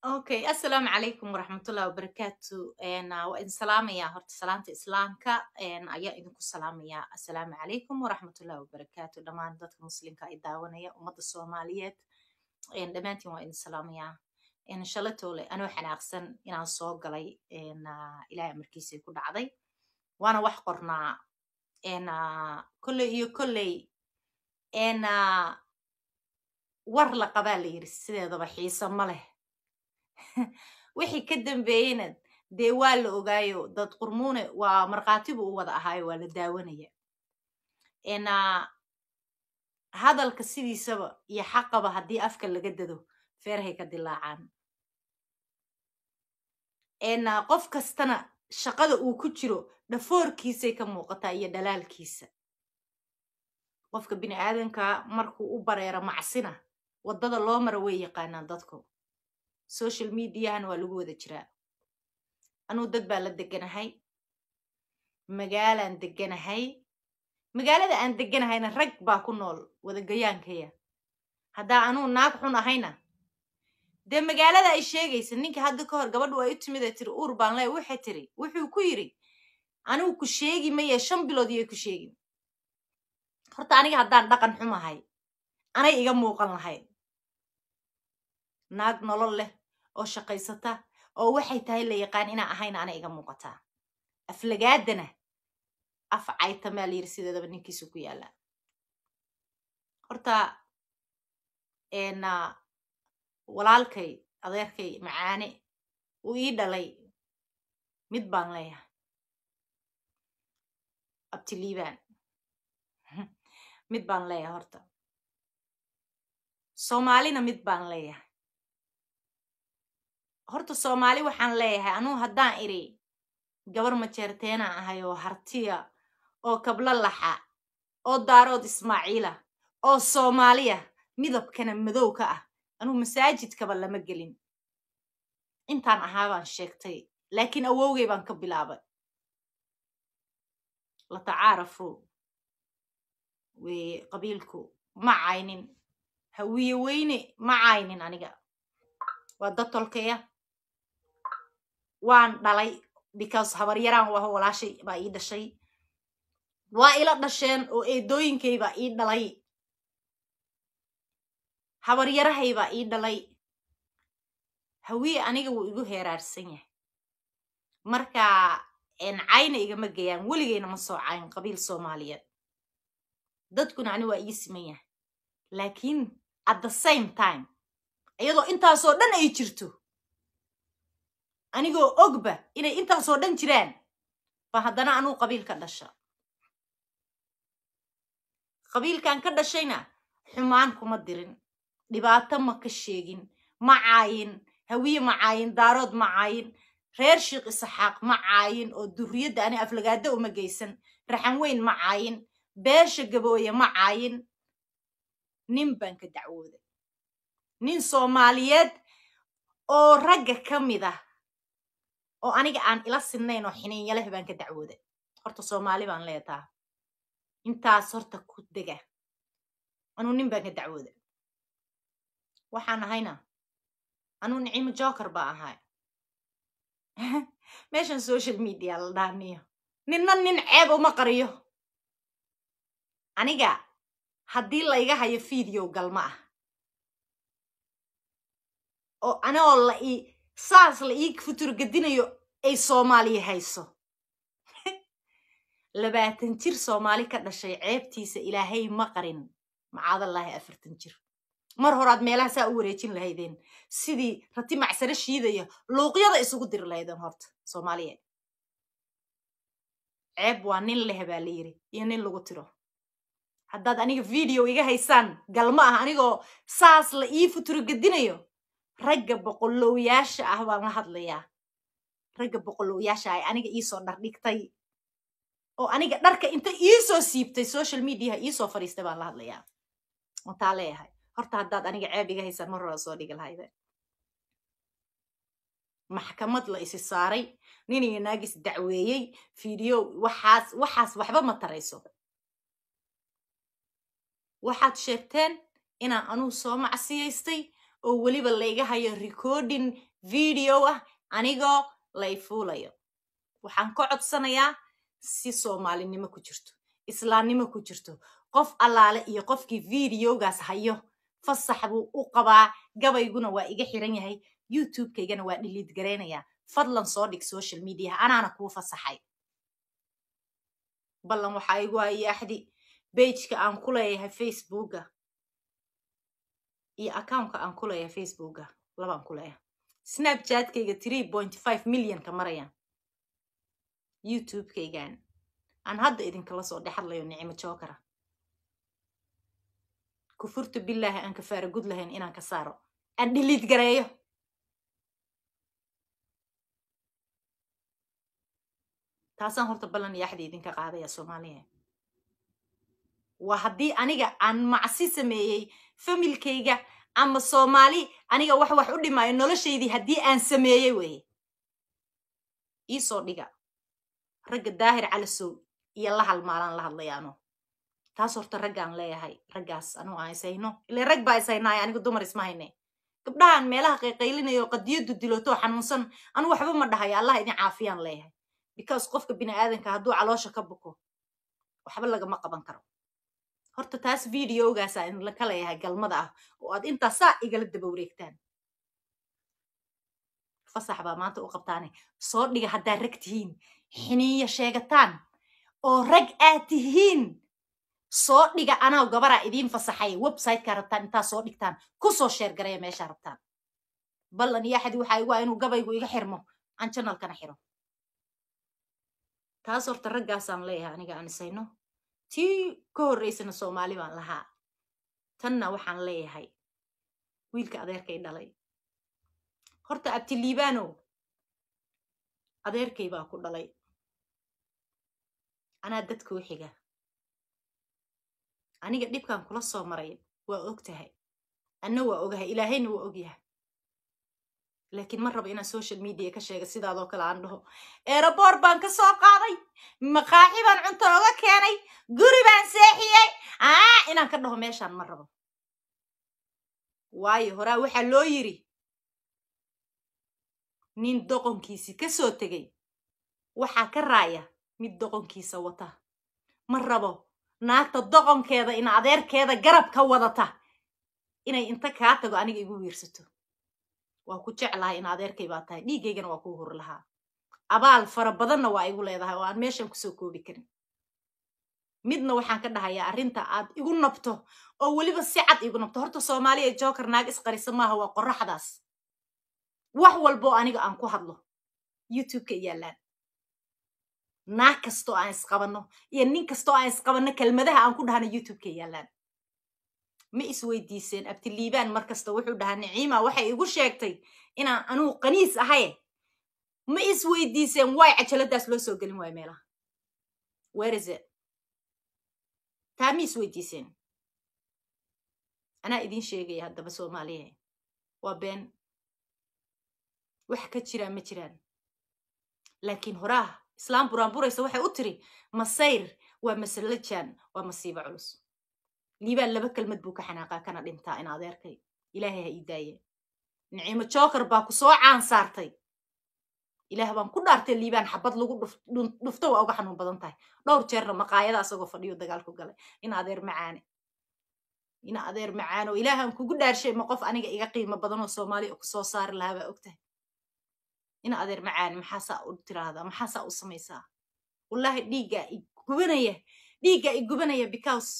Okay, assalamu alaikum warahmatullahi wabarakatuh. Wa in salaamaya horta salaanta islaamka ayaa idinku salaamaya. Assalamu alaikum warahmatullahi wabarakatuh. Dhammaan dadka muslimka ay daawanaya ummadda Soomaaliyeed dhammaantiin waa idin salaamaya. Shalatole anoo xanaaqsan inaan soo galay ilaahay amarkiisa ku dhacday. Waana wax qornaa kolley iyo kolley war la qabaa la yiri sideedaba xiisa ma leh. wixii ka dambeeyena dee waa la ogaayo dad qurmuune waa marqaatibu u wada ahaayo waa la daawanaya hadalka sidiisaba iyo xaqaba haddii afka laga dado feerhay ka dilaacaan qof kastana shaqada uu ku jiro dhafoorkiisay ka muuqataa iyo dhalaalkiisa qofka bini aadanka markuu u bareero macsina waddada loo mara way yaqaanaan dadku social mediahan waa lagu wada jiraa anuu dad baa la deganahay magaalaan deganahay magaalada aan deganahayna rag baa ku nool wada gayaankaya haddaa anuu naag xun ahayna dee magaalada ay sheegaysa ninka hadda ka hor gabadhu ay u timid tiri uur baan leh waxay tiri wuxuu ku yiri anigu ku sheegi maye 5 bilood iyo ku sheegin horta aniga haddaan dhaqan xumahay anay iga muuqan lahayd naag nolol leh oo shaqaysata oo waxay tahay la yaqaan inaan ahayna ana iga muuqataa aflagaadana af cayta meel yiri sideedaba ninkiisu ku yaala horta walaalkay adeerkay macaane uu ii dhalay mid baan leeyahay abtiliibaan mid baan leeyahay horta soomaalina mid baan leeyahay horta Soomaali waxaan leeyahay anuu haddaan iri gabar majeerteena ahay oo hartiya oo kabla laxa oo daarood Ismaaciila oo Soomaaliya midabkana madow ka ah anuu masaajidkaba lama gelin intaan ahaa baan sheegtay laakiin awowgay baan ka bilaabay la tacaarafu way qabiilku ma caynin hawiye weyne ma caynin aniga waa dadolkaya waan dhalay because habar yaraan waa walaashay baa ii dhashay waa ila dhasheen oo eedooyinkay baa ii dhalay habar yarahay baa ii dhalay hawiye aniga wuu igu heeraarsan yahay marka cayna igama geeyaan weligeyna ma soo cayn qabiil Soomaaliyeed dadkuna ani waa ii siman yahay laakiin at the same time iyadoo intaasoo dhan ay jirto anigoo ogba inay intaasoo dhan jiraan fa haddana anuu qabiil ka dhasha qabiilkan ka dhashayna xumaan kuma dirin dhibaato ma ka sheegin ma caayin hawiye ma caayin daarood ma caayin reer Sheekh Isaxaaq ma caayin oo duriyada ani aflagaada uma geysan raxan weyn ma caayin beesha gabooye ma caayin nin baan ka dacwooday nin Soomaaliyeed oo ragga kamid ah oo aniga aan ila sinnayn oo xiniin yaleh baan ka dacwooday horta Soomaali baan leeyahay intaas horta ku dega anuu nin baan ka dacwooday waxaan ahayna anuu Niciimo Joker baa ahay meeshan social media la dhaaniyo ninna nin ceeb uma qariyo aniga haddii la iga hayo video galma ah oo anoo la saas la ii futur gadinayo ay Soomaaliya hayso 20 jir Soomaali ka dhashay ceebtiisa ilaahay ma qarin macaadallahi 40 jir mar horaad meelaha saa u wareejin lahaydeen sidii rati macsare shiidaya luuqyada isugu dir lahaydeen horta Soomaaliya ceeb waa nin leh baa la yiri iyo nin lagu tiro haddaad aniga video iga haysaan galma ah anigoo saas la ii futur gadinayo ragga boqolowyaasha ah baan la hadlayaa ragga boqolowyaasha ay aniga ii soo dhigtay oo aniga dharka inta ii soo siibtay social media ii soo fariistay baan la hadlayaa inta leeyahay horta haddaad aniga ceeb iga haysaan mar hore soo dhigi lahayd maxkamad la isi saaray nin iyo naagis dacweeyay video waxaas waxba ma tarayso waxaad sheegteen inaan anuu soo macsiyaystay oo weliba layga hayo recording video ah anigoo lay fuulayo waxaan ka codsanayaa si soomaalinimo ku jirto islaamnimo ku jirto qof allaale iyo qofkii videogaas hayo fasax buu u qabaa gabayguna waa iga xiran yahay youtube-kaygana waa delete gareynayaa fadlan soo dhig social media anaana kuu fasaxay ballan waxaa igu hayay axdi pageka aan ku leeyahay facebooka iyo accountka aan ku leeyahay facebooka labaan ku leeyahay snapchatkayga 3.5 million ka marayaan youtube-kaygan aan hadda idinkala soo dhexadlayo nicimo jookara kufurtu billaahi aan kafaara gud lahayn inaan ka saaro aan delete gareeyo taasaan horta ballan iyo axdi idinka qaadaya soomaaliya waa haddii aniga aan macsi sameeyey familkayga ama soomaali aniga wax u dhimaayo noloshaydii haddii aan sameeyey weye iisoo dhiga ragga daahir calasow iyo la halmaalaan la hadlayaano taas horta raggaan leeyahay raggaas anuu aan ishayno ile rag baa ishaynaayo aniga dumar isma hayne gabdhahan meelaha qayqaylinayo qadiyadu dilootoo xanuunsan anu waxba ma dhahayo allah idin caafiyaan leeyahay because qofka bini'aadanka hadduu caloosha ka buko waxba lagama qaban karo horta taas videogaasa in la ka leeyahay galmada ah oo aad intaa saa igala daba wareegtaan fasax baa maanta u qabtaane soo dhiga haddaad rag tihiin xiniiya sheegataan oo rag aad tihiin soo dhiga anaa gabaraa idiin fasaxay website-ka rabtaan intaa soo dhigtaan kusoo sheer gareeya meeshaa rabtaan ballan iyo axadi waxaa igu inuu gabaygu iga xirmo aan channelkana xiro taas horta raggaasaan leeyahay aniga aan ishayno tii ka horreysana soomaali baan lahaa tanna waxaan leeyahay wiilka adeerkay dhalay horta abtiliibaanow adeerkay baa ku dhalay anaa dadkuu xiga aniga dhibkaan kula soo maray waa og tahay anna waa ogahay ilaahayna waa ogyahay laakiin ma rabo inaan social media ka sheega sidaadoo kale aan dhaho aeroboort baan ka soo qaaday maqaaxi baan cunto oga keenay guri baan seexiyey inaan ka dhaho meeshaan ma rabo waayo horaa waxaa loo yiri nin doqonkiisi ka soo tegay waxaa ka raaya mid doqonkiisa wata ma rabo naagta doqonkeeda in adeerkeeda garab ka wadata inay inta kaa tago aniga igu wiirsato waa ku jeclahay in adeerkay baa tahay dhiigaygana waa kuu huri lahaa abaal fara badanna waa igu leedahay oo aan meeshan kusoo koobi karin midna waxaan ka dhahayaa arrinta aad igu nabto oo weliba si cad igu nabto horta soomaaliya joker naag isqarisa maaha waa qorraxdaas wax walbo aniga aan ku hadlo youtube-ka yaallaan naag kastoo aan isqabanno iyo nin kastoo aan isqabanno kelmadaha aan ku dhahana youtube-ka yaallaan ma isweydiiseen abtiliibaan markasta wuxuu dhahaa niciima waxay igu sheegtay inaan anuu qaniis ahaye ma isweydiiseen waay cajaladaas loo soo gelin waayo meelaha where is it taa ma isweydiiseen anaa idiin sheegaya haddaba soomaaliya waa been wax ka jiraan ma jiraan laakiin horaa islaam buraanburaysa waxay u tiri masayr waa masalajaan waa masiibo culus liibaan laba kelmad buu ka xanaaqaa kana dhintaa in adeerkay ilaahay ha ii daaye niciimo joker baa ku soo caan saartay ilaah baan ku dhaartay liibaan xabad lagu dhufto waa uga xanuun badan tahay dhowr jeerna maqaayada asagoo fadhiyo dagaal ku galay in adeer macaano ilaahan kugu dhaarshay ma qof aniga iga qiimo badan oo soomaali ku soo saari lahaa baa ogtahay in adeer macaani maxaasaa u tiraahdaa maxaasaa u samaysaa wallaahi dhiigga igubanaya because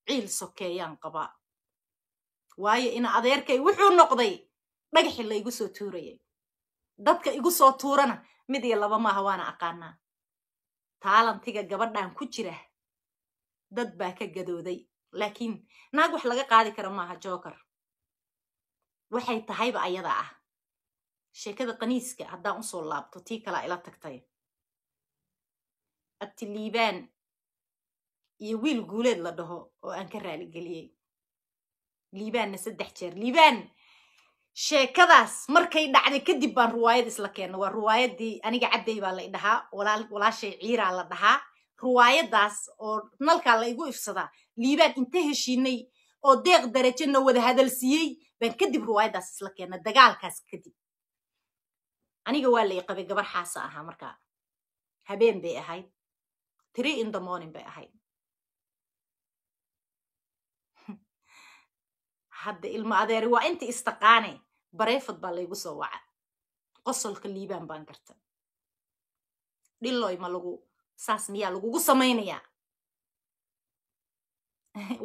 ciil sokeeyaan qabaa waayo in adeerkay wuxuu noqday dhagaxi la igu soo tuurayay dadka igu soo tuurana mid iyo laba maaha waana aqaanaa taalantiga gabadhan ku jira dad baa ka gadooday laakiin naag wax laga qaadi kara maaha joker waxay tahayba ayada ah sheekada qaniiska haddaan usoo laabto tii kalaa ila tagtay abtiliibaan iyo wiil guuleed la dhaho oo aan ka raaligeliyey liibaanna 3 jeer liibaan sheekadaas markay dhacday kadib baan ruwaayad isla keenna waa ruwaayadii aniga cadday baa la idhahaa walaashay ciiraa la dhahaa ruwaayadaas oo nalkaa la igu ifsadaa liibaan inta heshiinay oo deeq darajana wada hadalsiiyey baan kadib ruwaayadaas isla keena dagaalkaas kadib aniga waa la qabay gabar xaasa ahaa markaa habeen bay ahayd 3 in the morning bay ahayd hadda ilma adeeri waa inta istaqaane bareefad baa laygu soo waca qosolka liibaan baan garta dhiloy ma lagu saas miyaa lagugu samaynayaa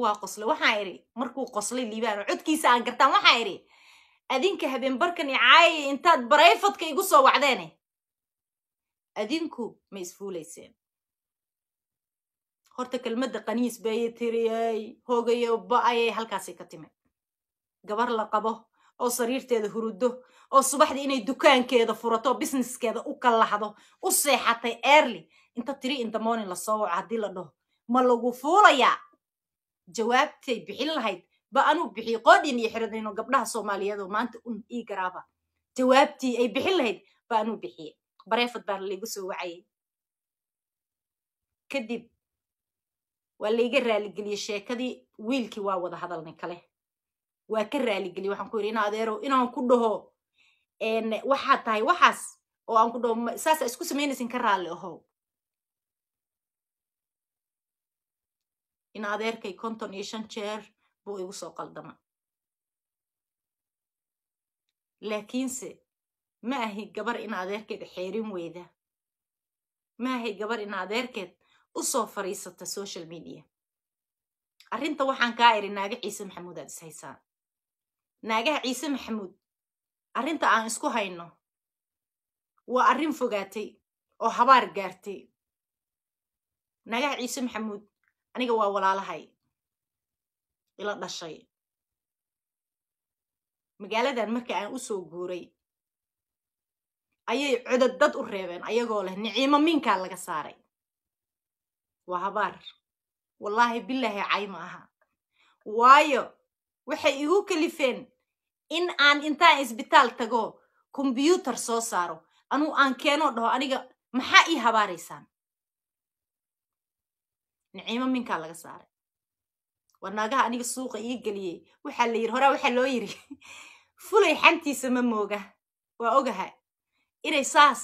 waa qosle waxaan idhi markuu qoslay liibaan codkiisa aan gartaan waxaan idhi adinka habeen barkan icaayay intaad bareefadka igu soo wacdeene adinku ma isfuulayseen horta kelmadda qaniis bay tiriyay hoogayo ba'ayay halkaasay ka timid gabar la qabo oo sariirteeda hurudo oo subaxdii inay dukaankeeda furato businesskeeda u kalaxdo u seexatay early inta 3 in the morning la soo waco haddii la dhaho ma lagu fuulayaa jawaabtay bixin lahayd ba anuu bixiyo qoodhin iyo xiradayno gabdhaha Soomaaliyeed oo maanta ii garaaba jawaabtii ay bixin lahayd ba anuu bixiye bareefad baan laygu soo wacayay kadib waa layga raaligeliyey sheekadii wiilkii waa wada hadalnay kale waa ka raaligeliyey waxaan ku yidhi in adeerow inaan ku dhaho waxaad tahay waxaas oo aan ku dhaho saasa isku samaynaysin ka raalli ahow in adeerkay 55 jeer buu igu soo qaldama laakiinse ma ahi gabar in adeerkeed xeerin weyda ma ahi gabar in adeerkeed u soo fariisata social media arrinta waxaan kaa iri naaga ciise maxamuud aad is haysaan naagaha ciise maxamuud arrinta aan isku hayno waa arrin fogaatay oo habaar gaartay naagaha ciise maxamuud aniga waa walaalahay ila dhashay magaaladan markii aan u soo guuray ayay codad u reebeen ayagoo leh niciimo minkaa laga saaray waa habaar wallaahi billaahi cayma aha waayo waxay igu kalifeen in aan intaan isbitaal tago computer soo saaro anuu aan keeno dhaho aniga maxaa ii habaaraysaan niciimo minkaa laga saaray waa naagaha aniga suuqa ii geliyey waxaa la yiri horaa waxaa loo yiri fulay xantiisa ma mooga waa ogahay inay saas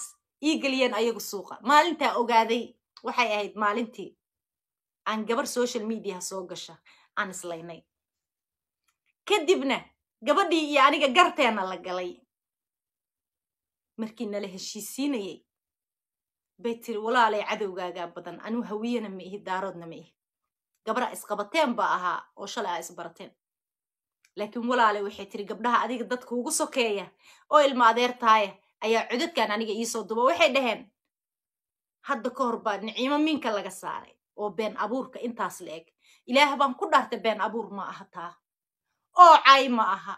ii geliyeen ayagu suuqa maalintaa ogaaday waxay ahayd maalintii aan gabar social media soo gasha aan islaynay kadibna gabadhii iyo aniga garteena la galay markii nala heshiisiinayay bay tiri walaalay cadowgaaga badan anuu hawiyana ma ihi daaroodna ma ihi gabra isqabateen ba ahaa oo shalay isbarateen laakiin walaalay waxay tiri gabdhaha adiga dadka ugu sokeeya oo ilma adeertaaya ayaa codadkan aniga ii soo duba waxay dhaheen hadda ka hor baa niciimo minka laga saaray oo been abuurka intaas la eg ilaah baan ku dhaartay been abuur ma aha taa oo cay ma aha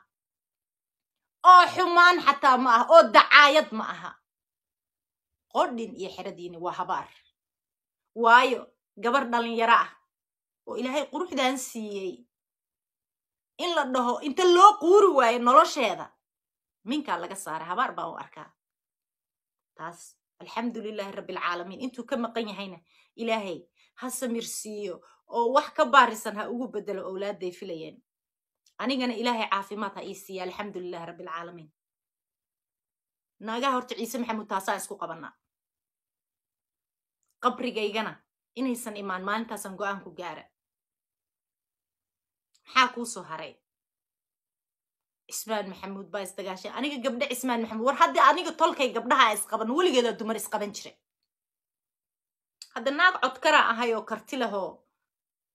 oo xumaan xataa ma aha oo dacaayad ma aha qodhin iyo xiradiini waa habaar waayo gabar dhalinyaro ah oo ilaahay quruxdaan siiyey in la dhaho inta loo quuri waayo nolosheeda minkaa laga saaray habaar baan u arkaa taas alxamdulilaahi rabbilcaalamiin intuu ka maqan yahayna ilaahay ha samirsiiyo oo wax ka baarisan ha ugu bedelo owlaadday filayeen anigana ilaahay caafimaad ha ii siiya alxamdulilaahi rabbilcaalamiin naagaha horta ciise maxamuud taasaan isku qabanaa qabrigaygana inaysan imaan maalintaasaan go'aan ku gaara maxaa kuu soo haray cismaan maxamuud baa isdagaashay aniga gabdha cismaan maxamuud war haddii aniga tolkay gabdhaha isqaban weligeeda dumar isqaban jiray hadda naag codkara ahay oo karti lahoo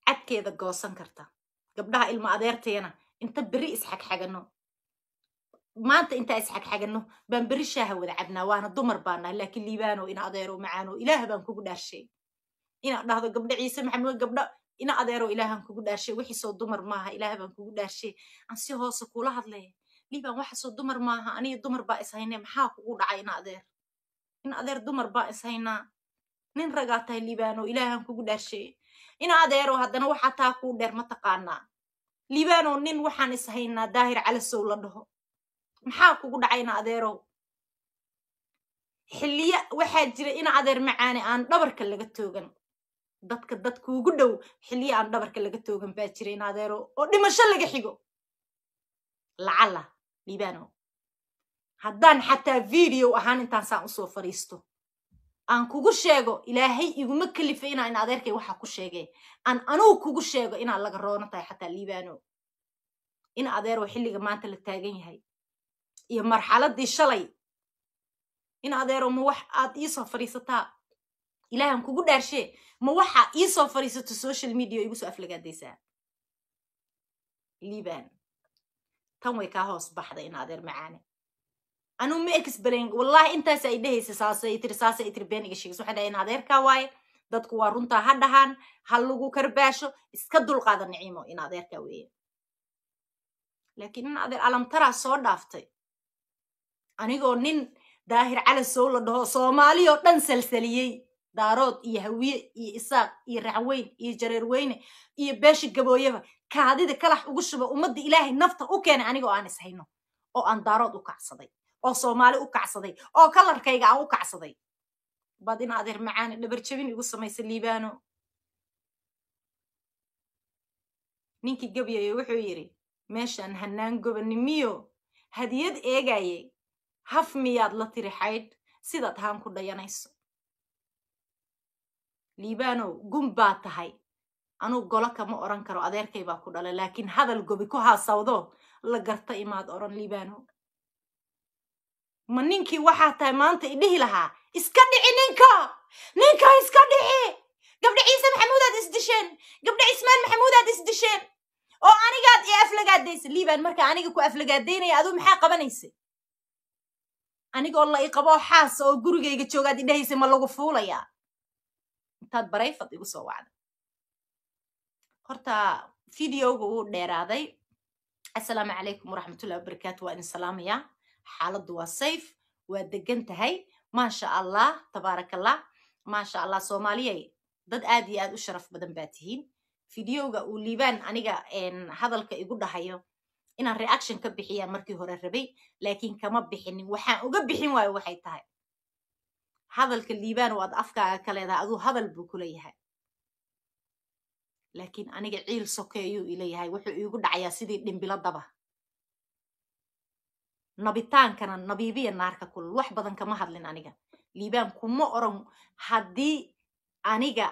cadkeeda goosan karta gabdhaha ilma adeertayana inta beri isxagxagano maanta intaa isxagxagano baan beri shaaha wada cabnaa waana dumar baanahay laakiin liibaano ina adeero macaano ilaah baan kugu dhaarshay ina dhahdo gabdha ciise maxamuud gabdha ina adeero ilaahan kugu dhaarshay wixii soo dumar maaha ilaah baan kugu dhaarshay aan si hoose kula hadlay liibaan waxa soo dumar maaha aniga dumar baa is haynay maxaa kugu dhacay ina adeer dumar baa is haynaa nin ragaa tahay liibaano ilaahan kugu dhaarshay ina adeero haddana waxaa taa kuu dheer ma taqaanaa liibaano nin waxaan is haynaa daahir calasow la dhaho maxaa kugu dhacay ina adeerow xilliya waxaa jira ina adeer macaane aan dhabarka laga toogan dadka ugu dhow xilliya aan dhabarka laga toogan baa jiray in adeero oo dhimasho laga xigo lacala liibano haddaan xataa video ahaan intaan saan usoo fariisto aan kugu sheego ilaahay iguma kalifay inaan in adeerkay waxa ku sheegay aan anugu kugu sheego inaan laga roono tahay xataa liibano in adeero xilliga maanta la taagan yahay iyo marxaladii shalay in adeero ma wax aad ii soo fariisataa ilaahan kugu dhaarshe ma waxa ii soo fariisato social media igu soo aflagaadaysaa liiban tan way kaa hoos baxday in adeer macaane anu ma explain wallahi intaas ay dhehaysa saasay itri been iga sheegayso waxay dhahay in adeerka waaye dadku waa runta ha dhahaan ha lagu karbaasho iska dulqaada niciimo in adeerka weeye laakiin in adeer alamtara soo dhaaftay anigoo nin daahir cali soo la dhaho Soomaali oo dhan salsaliyay daarood iyo hawiye iyo isaaq iyo raxweyn iyo jareer weyne iyo beeshi gabooyaba kaadida kalax ugu shuba ummadda ilaahay nafta u keenay anigoo aan ishayno oo aan daarood u kacsaday oo Soomaali u kacsaday oo kalarkayga aan u kacsaday bad in adeer macaan dhabar jabin igu sameysay liibano ninkii gabayay wuxuu yiri meeshan hanaan gobanimiyo hadiyad eegayay haf miyaad la tiri xayd sidaad haan ku dhayanayso liibano gumbaa tahay anu golo kama oran karo adeerkay baa ku dhalay laakiin hadal gobi ku haasawdo la garta imaad oran liibano ma ninkii waxaa tahay maanta idhihi lahaa iska dhici ninka iska dhici gabdha ciise maxamuud aad isdisheen gabdha ismaan maxamuud aad isdisheen oo anigaad i aflagaadaysa liiban marka aniga ku aflagaadaynaya aduu maxaa qabanaysay anigoo la i qabo xaas oo gurigayga joogaad idhahaysay ma lagu fuulayaa intaad barayfad igu soo wacday horta videoga uu dheeraaday assalaamu calaykum waraxmatullahi wabarakaatu waa idin salaamaya xaaladdu waa safe waa degan tahay maasha allah tabaarakallah maasha allah soomaaliyay dad aad iyo aad u sharaf badan baa tihiin videoga uu liibaan aniga hadalka igu dhahayo inaan reaction ka bixiyaan markii hore rabay laakiin kama bixinin waxaan uga bixin waayo waxay tahay hadalka liibaan waad afkaaga ka leedahay aduu hadal buu ku leeyahay laakiin aniga ciil sokeeyuu ileeyahay wuxuu iigu dhacayaa sidii dhimbiladaba nabitaankana nabiibiya naarka kulul wax badan kama hadlin aniga liibaan kuma oran haddii aniga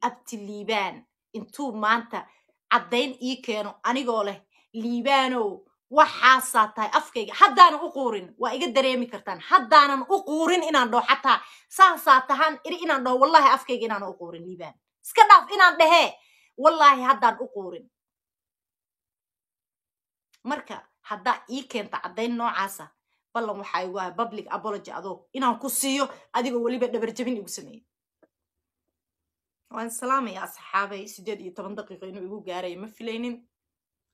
abti liibaan intuu maanta caddayn ii keeno anigoo leh liibaanow waxaasaa tahay afkayga haddaanan u quurin waa iga dareemi kartaan haddaanan u quurin inaan dhaho xataa saasaa tahaan iri inaan dhaho wallahi afkayga inaan u quurin liibaan iska dhaaf inaan dhahee wallahi haddaan u quurin marka haddaa ii keenta caddayn noocaasa ballan waxaa igu ah public apology adoo inaan ku siiyo adigoo weliba dhabar jabin igu sameeyey waan salaamaya asxaabay 18 daqiiqo inuu igu gaaray ma filaynin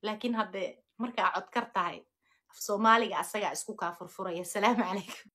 laakiin hadde markaa codkar tahay af Soomaaliga asaga isku ka furfuraya salaamu calaykum